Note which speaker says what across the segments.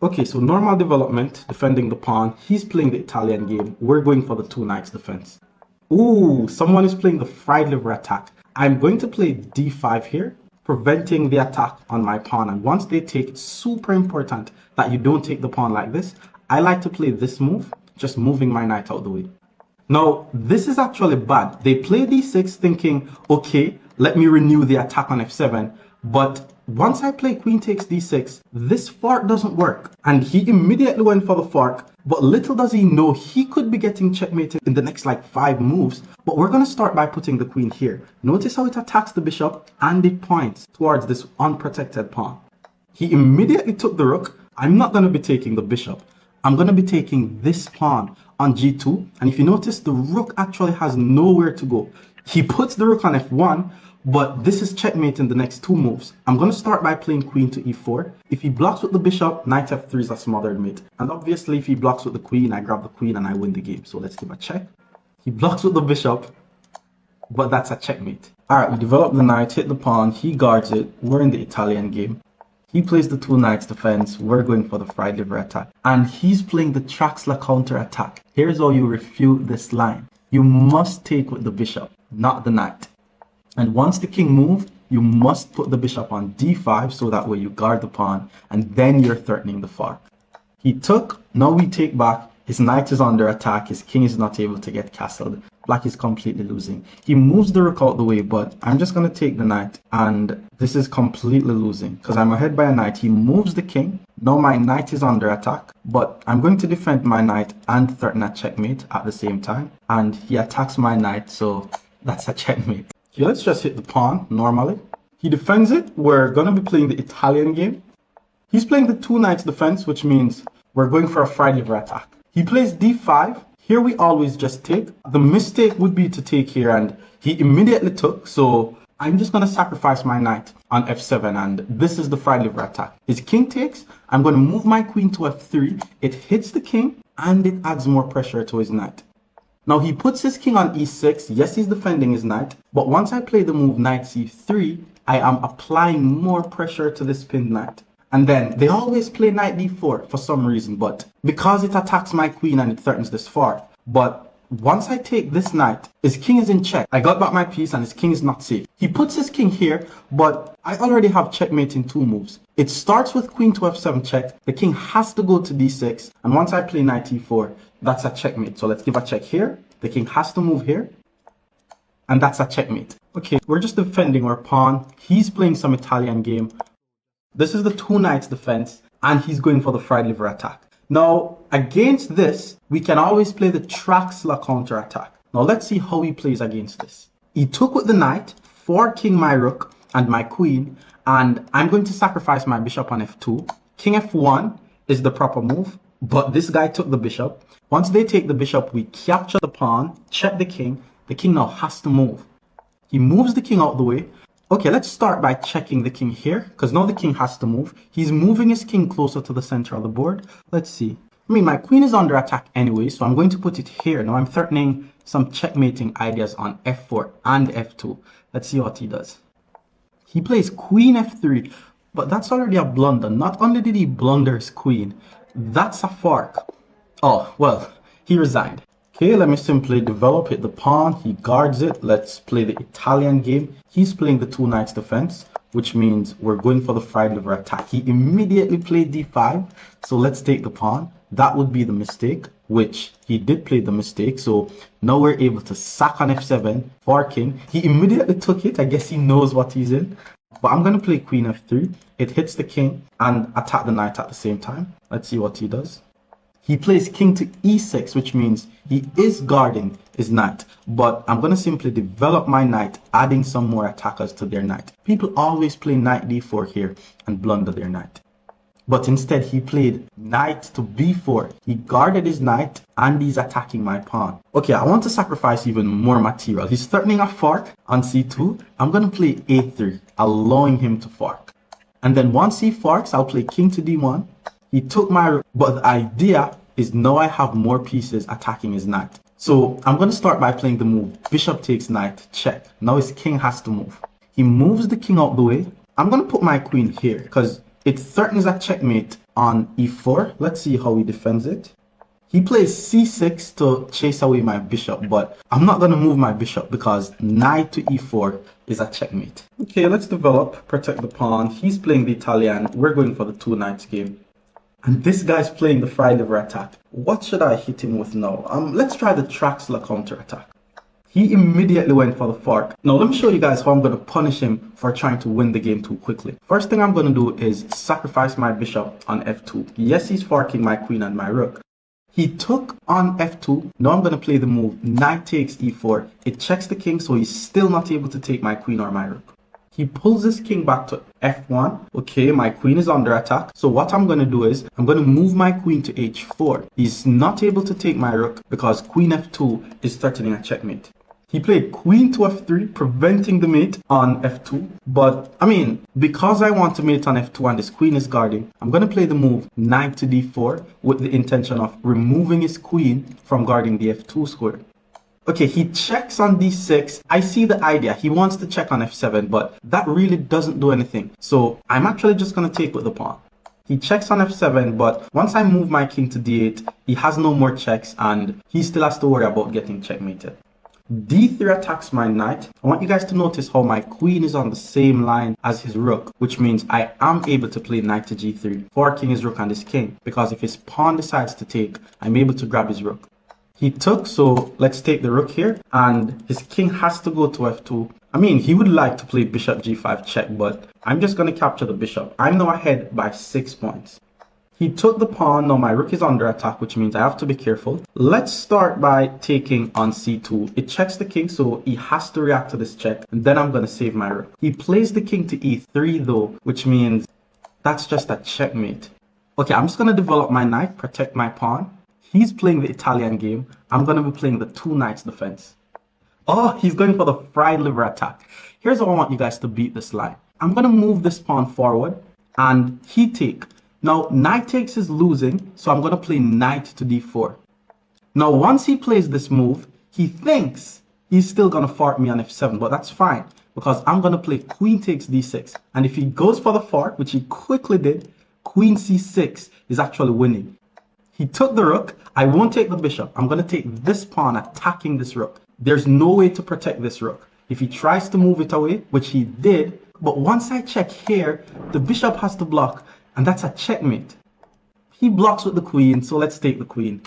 Speaker 1: Okay, so normal development, defending the pawn. He's playing the Italian game. We're going for the two knights defense. Ooh, someone is playing the fried liver attack. I'm going to play d5 here, preventing the attack on my pawn. And once they take, it's super important that you don't take the pawn like this. I like to play this move, just moving my knight out the way. Now, this is actually bad. They play d6 thinking, okay, let me renew the attack on f7. But once I play queen takes d6, this fork doesn't work. And he immediately went for the fork. But little does he know, he could be getting checkmated in the next like 5 moves. But we're going to start by putting the queen here. Notice how it attacks the bishop and it points towards this unprotected pawn. He immediately took the rook. I'm not going to be taking the bishop. I'm going to be taking this pawn on g2. And if you notice, the rook actually has nowhere to go. He puts the rook on f1, but this is checkmate in the next 2 moves. I'm going to start by playing queen to e4. If he blocks with the bishop, knight f3 is a smothered mate. And obviously, if he blocks with the queen, I grab the queen and I win the game. So let's give a check. He blocks with the bishop, but that's a checkmate. All right, we develop the knight, hit the pawn. He guards it. We're in the Italian game. He plays the two knights defense. We're going for the fried liver attack. And he's playing the Traxler counter attack. Here's how you refute this line. You must take with the bishop, not the knight. And once the king moved, you must put the bishop on d5 so that way you guard the pawn and then you're threatening the fork. He took, now we take back. His knight is under attack. His king is not able to get castled. Black is completely losing. He moves the rook out the way, but I'm just going to take the knight. And this is completely losing because I'm ahead by a knight. He moves the king. Now my knight is under attack, but I'm going to defend my knight and threaten a checkmate at the same time. And he attacks my knight, so that's a checkmate. Okay, let's just hit the pawn normally. He defends it. We're going to be playing the Italian game. He's playing the two knights defense, which means we're going for a fried liver attack. He plays d5. Here we always just take. The mistake would be to take here, and he immediately took. So I'm just going to sacrifice my knight on f7, and this is the fried liver attack. His king takes. I'm going to move my queen to f3. It hits the king, and it adds more pressure to his knight. Now he puts his king on e6. Yes, he's defending his knight. But once I play the move knight c3, I am applying more pressure to this pinned knight. And then they always play knight d4 for some reason, but because it attacks my queen and it threatens this fork. But once I take this knight, his king is in check. I got back my piece and his king is not safe. He puts his king here, but I already have checkmate in 2 moves. It starts with queen to f7 check. The king has to go to d6. And once I play knight e4, that's a checkmate. So let's give a check here. The king has to move here. And that's a checkmate. Okay, we're just defending our pawn. He's playing some Italian game. This is the two knights defense, and he's going for the fried liver attack. Now, against this, we can always play the Traxler counter attack. Now, let's see how he plays against this. He took with the knight, forking my rook and my queen, and I'm going to sacrifice my bishop on f2. King f1 is the proper move, but this guy took the bishop. Once they take the bishop, we capture the pawn, check the king. The king now has to move. He moves the king out the way. Okay, let's start by checking the king here, because now the king has to move. He's moving his king closer to the center of the board. Let's see. I mean, my queen is under attack anyway, so I'm going to put it here. Now I'm threatening some checkmating ideas on f4 and f2. Let's see what he does. He plays queen f3, but that's already a blunder. Not only did he blunder his queen, that's a fork. Oh, well, he resigned. Okay, let me simply develop it. The pawn, he guards it. Let's play the Italian game. He's playing the two knights defense, which means we're going for the fried liver attack. He immediately played d5, so let's take the pawn. That would be the mistake, which he did play the mistake. So now we're able to sack on f7, forking. He immediately took it. I guess he knows what he's in. But I'm going to play queen f3. It hits the king and attack the knight at the same time. Let's see what he does. He plays king to e6, which means he is guarding his knight. But I'm going to simply develop my knight, adding some more attackers to their knight. People always play knight d4 here and blunder their knight. But instead, he played knight to b4. He guarded his knight and he's attacking my pawn. Okay, I want to sacrifice even more material. He's threatening a fork on c2. I'm going to play a3, allowing him to fork. And then once he forks, I'll play king to d1. He took my, but the idea is now I have more pieces attacking his knight. So I'm going to start by playing the move bishop takes knight, check. Now his king has to move. He moves the king out the way. I'm going to put my queen here because it threatens a checkmate on e4. Let's see how he defends it. He plays c6 to chase away my bishop, but I'm not going to move my bishop because knight to e4 is a checkmate. Okay, let's develop, protect the pawn. He's playing the Italian. We're going for the two knights game. And this guy's playing the fried liver attack. What should I hit him with now? Let's try the Traxler counter attack. He immediately went for the fork. Now let me show you guys how I'm going to punish him for trying to win the game too quickly. First thing I'm going to do is sacrifice my bishop on f2. Yes, he's forking my queen and my rook. He took on f2. Now I'm going to play the move knight takes e4. It checks the king, so he's still not able to take my queen or my rook. He pulls his king back to f1. Okay, my queen is under attack. So what I'm going to do is I'm going to move my queen to h4. He's not able to take my rook because queen f2 is threatening a checkmate. He played queen to f3, preventing the mate on f2. But, because I want to mate on f2 and this queen is guarding, I'm going to play the move knight to d4 with the intention of removing his queen from guarding the f2 square. Okay, he checks on d6. I see the idea. He wants to check on f7, but that really doesn't do anything. So I'm actually just going to take with the pawn. He checks on f7, but once I move my king to d8, he has no more checks and he still has to worry about getting checkmated. d3 attacks my knight. I want you guys to notice how my queen is on the same line as his rook, which means I am able to play knight to g3, forking his rook and his king, because if his pawn decides to take, I'm able to grab his rook. He took, so let's take the rook here, and his king has to go to f2. He would like to play bishop g5 check, but I'm just going to capture the bishop. I'm now ahead by 6 points. He took the pawn. Now my rook is under attack, which means I have to be careful. Let's start by taking on c2. It checks the king, so he has to react to this check, and then I'm going to save my rook. He plays the king to e3 though, which means that's just a checkmate. Okay, I'm just going to develop my knight, protect my pawn. He's playing the Italian game. I'm going to be playing the two knights defense. Oh, he's going for the fried liver attack. Here's how I want you guys to beat this line. I'm going to move this pawn forward and he take. Now, knight takes is losing, so I'm going to play knight to d4. Now, once he plays this move, he thinks he's still going to fork me on f7, but that's fine because I'm going to play queen takes d6. And if he goes for the fork, which he quickly did, queen c6 is actually winning. He took the rook. I won't take the bishop. I'm going to take this pawn attacking this rook. There's no way to protect this rook. If he tries to move it away, which he did, but once I check here, the bishop has to block, and that's a checkmate. He blocks with the queen, so let's take the queen.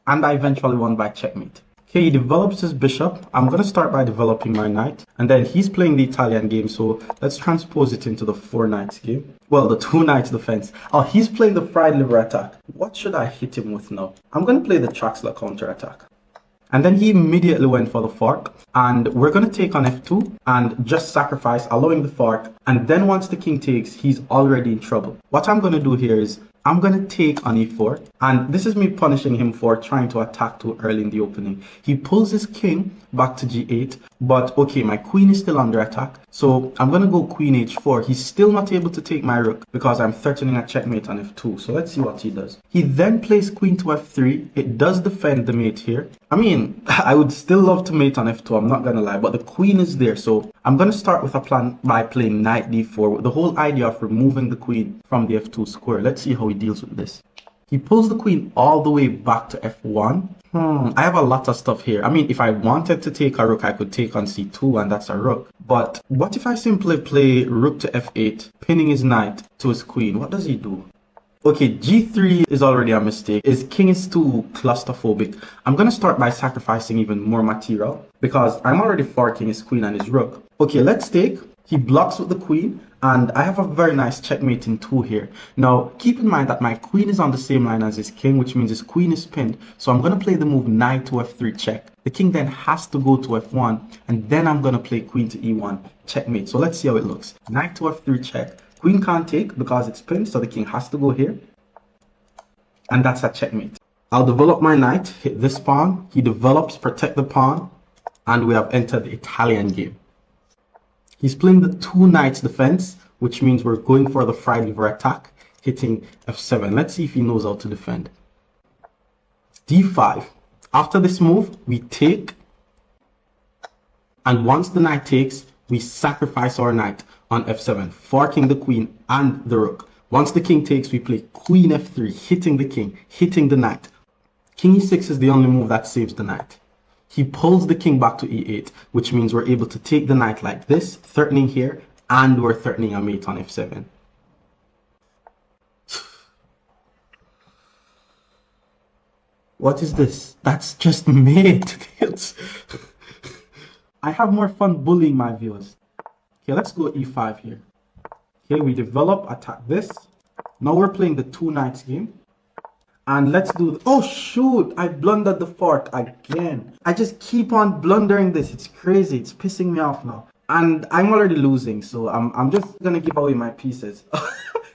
Speaker 1: And I eventually won by checkmate. Okay, he develops his bishop. I'm going to start by developing my knight. And then he's playing the Italian game, so let's transpose it into the four knights game. Well, the two knights defense. Oh, he's playing the fried liver attack. What should I hit him with now? I'm going to play the Traxler counter attack. And then he immediately went for the fork. And we're going to take on f2 and just sacrifice, allowing the fork. And then once the king takes, he's already in trouble. What I'm going to do here is I'm going to take on e4, and this is me punishing him for trying to attack too early in the opening. He pulls his king back to g8, but okay, my queen is still under attack, so I'm going to go queen h4. He's still not able to take my rook because I'm threatening a checkmate on f2, so let's see what he does. He then plays queen to f3. It does defend the mate here. I would still love to mate on f2, I'm not going to lie, but the queen is there, so I'm going to start with a plan by playing knight d4 with the whole idea of removing the queen from the f2 square. Let's see how he deals with this. He pulls the queen all the way back to f1. I have a lot of stuff here. If I wanted to take a rook, I could take on c2, and that's a rook. But what if I simply play rook to f8, pinning his knight to his queen? What does he do? Okay, g3 is already a mistake. His king is too claustrophobic. I'm going to start by sacrificing even more material because I'm already forking his queen and his rook. Okay, let's take. He blocks with the queen, and I have a very nice checkmate in 2 here. Now, keep in mind that my queen is on the same line as his king, which means his queen is pinned. So I'm going to play the move knight to f3 check. The king then has to go to f1, and then I'm going to play queen to e1 checkmate. So let's see how it looks. Knight to f3 check. Queen can't take because it's pinned, so the king has to go here. And that's a checkmate. I'll develop my knight, hit this pawn. He develops, protect the pawn, and we have entered the Italian game. He's playing the two knights defense, which means we're going for the fried liver attack, hitting f7. Let's see if he knows how to defend. d5. After this move, we take. And once the knight takes, we sacrifice our knight on f7, forking the queen and the rook. Once the king takes, we play queen f3, hitting the king, hitting the knight. King e6 is the only move that saves the knight. He pulls the king back to e8, which means we're able to take the knight like this, threatening here, and we're threatening a mate on f7. What is this? That's just mate. I have more fun bullying my viewers. Okay, let's go e5 here. Okay, we develop, attack this. Now we're playing the two knights game. And let's do, oh shoot, I blundered the fork again. I just keep on blundering this. It's crazy. It's pissing me off now. And I'm already losing, so I'm just gonna give away my pieces.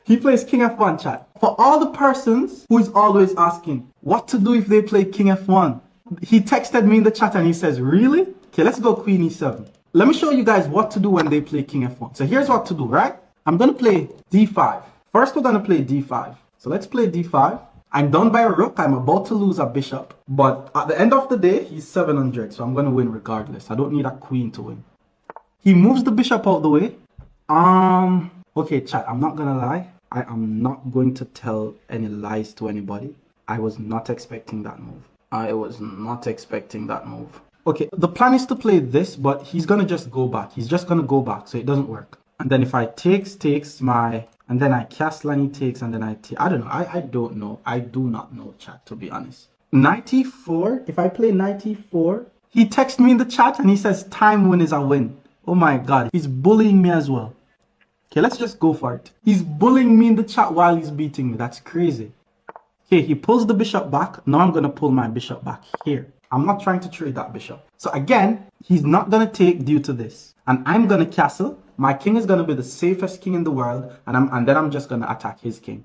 Speaker 1: He plays king f1, chat. For all the persons who is always asking what to do if they play king f1, he texted me in the chat and he says, really? Okay, let's go queen e7. Let me show you guys what to do when they play king f1. So here's what to do, right? I'm gonna play d5. First, we're gonna play d5. So let's play d5. I'm down by a rook. I'm about to lose a bishop. But at the end of the day, he's 700. So I'm going to win regardless. I don't need a queen to win. He moves the bishop out the way. Okay, chat. I'm not going to lie. I am not going to tell any lies to anybody. I was not expecting that move. I was not expecting that move. Okay, the plan is to play this, but he's going to just go back. He's just going to go back. So it doesn't work. And then if I takes my... And then I castle and he takes, and then I don't know. I don't know. I do not know, chat, to be honest. Knight e4. If I play knight e4, he texts me in the chat and he says time win is a win. Oh my god. He's bullying me as well. Okay, let's just go for it. He's bullying me in the chat while he's beating me. That's crazy. Okay, he pulls the bishop back. Now I'm going to pull my bishop back here. I'm not trying to trade that bishop. So again, he's not going to take due to this. And I'm going to castle. My king is going to be the safest king in the world, and then I'm just going to attack his king.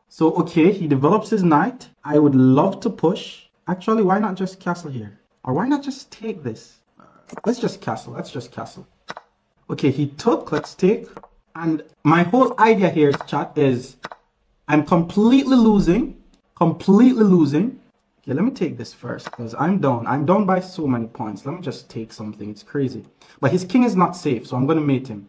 Speaker 1: So, okay, he develops his knight. I would love to push. Actually, why not just castle here? Or why not just take this? Let's just castle. Let's just castle. Okay, he took. Let's take. And my whole idea here, chat, is I'm completely losing. Completely losing. Okay, let me take this first because I'm down. I'm down by so many points. Let me just take something. It's crazy. But his king is not safe, so I'm going to mate him.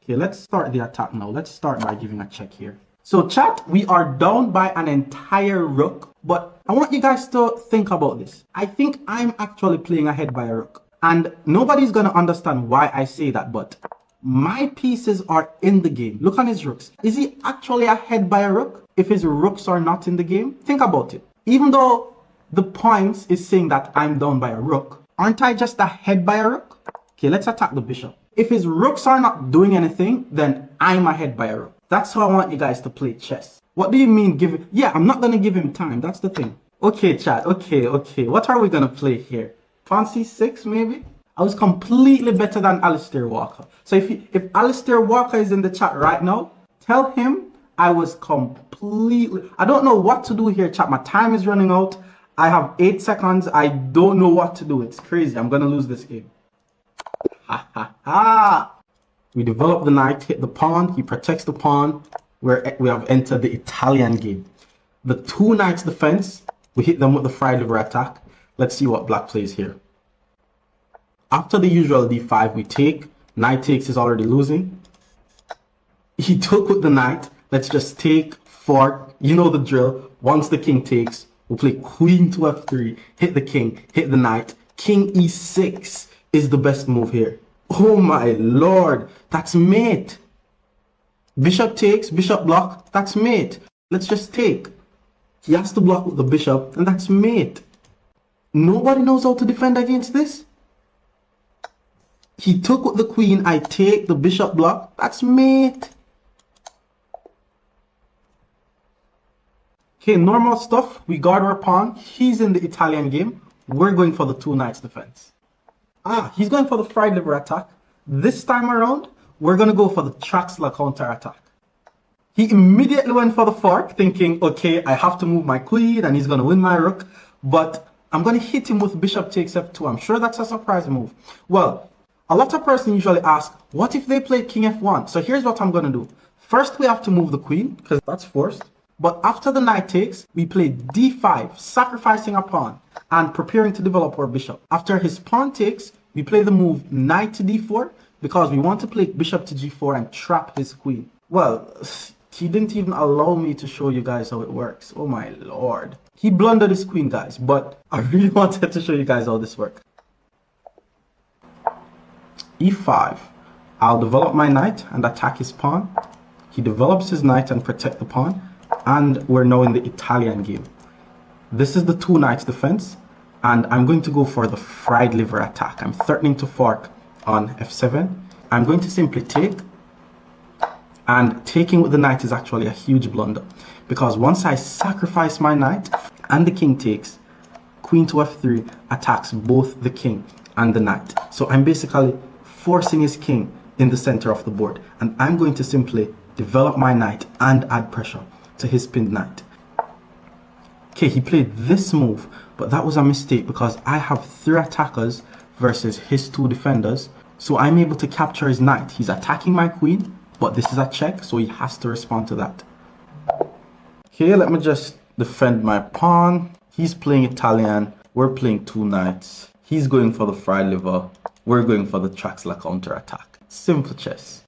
Speaker 1: Okay, let's start the attack now. Let's start by giving a check here. So chat, we are down by an entire rook. But I want you guys to think about this. I think I'm actually playing ahead by a rook. And nobody's going to understand why I say that, but my pieces are in the game. Look on his rooks. Is he actually ahead by a rook if his rooks are not in the game? Think about it. Even though the points is saying that I'm down by a rook, aren't I just ahead by a rook? Okay, let's attack the bishop. If his rooks are not doing anything, then I'm ahead by a rook. That's how I want you guys to play chess. What do you mean give him? Yeah, I'm not going to give him time. That's the thing. Okay, chat. Okay. What are we going to play here? Pawn c6, maybe? I was completely better than Alistair Walker. So if Alistair Walker is in the chat right now, tell him I was completely... I don't know what to do here, chat. My time is running out. I have 8 seconds. I don't know what to do. It's crazy. I'm going to lose this game. Ha ha ha! We develop the knight, hit the pawn. He protects the pawn. We have entered the Italian game. The two knights defense. We hit them with the fried liver attack. Let's see what black plays here. After the usual d5, we take. Knight takes is already losing. He took with the knight. Let's just take, fork. You know the drill. Once the king takes, we'll play queen to f3. Hit the king, hit the knight. King e6 is the best move here. Oh my lord. That's mate. Bishop takes, bishop block. That's mate. Let's just take. He has to block with the bishop, and that's mate. Nobody knows how to defend against this. He took with the queen. I take the bishop block. That's mate. Okay, normal stuff. We guard our pawn. He's in the Italian game. We're going for the two knights defense. He's going for the fried liver attack. This time around, we're going to go for the Traxler counter attack. He immediately went for the fork, thinking, okay, I have to move my queen and he's going to win my rook. But I'm going to hit him with bishop takes f2. I'm sure that's a surprise move. Well, a lot of persons usually ask, what if they play king f1? So here's what I'm going to do. First, we have to move the queen, because that's forced. But after the knight takes, we play d5, sacrificing a pawn and preparing to develop our bishop. After his pawn takes, we play the move knight to d4, because we want to play bishop to g4 and trap his queen. Well, he didn't even allow me to show you guys how it works. Oh my lord. He blundered his queen, guys, but I really wanted to show you guys how this works. e5. I'll develop my knight and attack his pawn. He develops his knight and protect the pawn, and we're now in the Italian game. This is the two knights defense, and I'm going to go for the fried liver attack. I'm threatening to fork on f7. I'm going to simply take, and taking with the knight is actually a huge blunder, because once I sacrifice my knight and the king takes, queen to f3 attacks both the king and the knight. So I'm basically forcing his king in the center of the board, and I'm going to simply develop my knight and add pressure to his pinned knight. Okay, he played this move, but that was a mistake because I have 3 attackers versus his 2 defenders, so I'm able to capture his knight. He's attacking my queen, but this is a check, so he has to respond to that. Okay, let me just defend my pawn. He's playing Italian, we're playing 2 knights. He's going for the fried liver, we're going for the Traxler counter attack. Simple chess.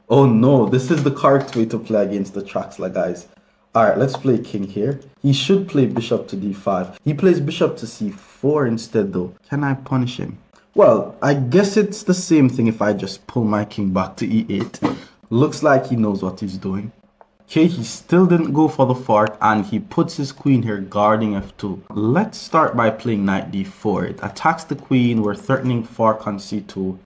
Speaker 1: Oh no, this is the correct way to play against the Traxler, guys. Alright, let's play king here. He should play bishop to d5. He plays bishop to c4 instead though. Can I punish him? Well, I guess it's the same thing if I just pull my king back to e8. Looks like he knows what he's doing. Okay, he still didn't go for the fork and he puts his queen here guarding f2. Let's start by playing knight d4. It attacks the queen, we're threatening fork on c2.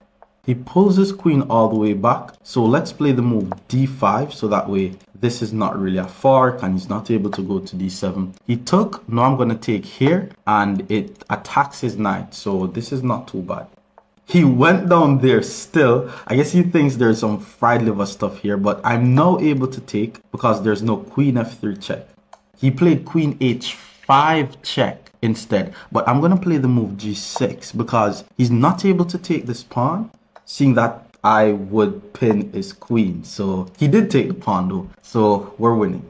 Speaker 1: He pulls his queen all the way back, so let's play the move d5 so that way this is not really a fork and he's not able to go to d7. He took, now I'm going to take here and it attacks his knight, so this is not too bad. He went down there still. I guess he thinks there's some fried liver stuff here, but I'm now able to take because there's no queen f3 check. He played queen h5 check instead, but I'm going to play the move g6 because he's not able to take this pawn, seeing that I would pin his queen. So he did take the pawn though, so we're winning.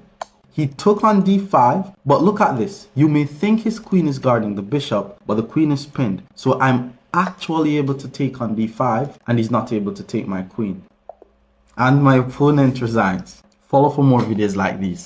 Speaker 1: He took on d5, but look at this. You may think his queen is guarding the bishop, but the queen is pinned. So I'm actually able to take on d5, and he's not able to take my queen. And my opponent resigns. Follow for more videos like these.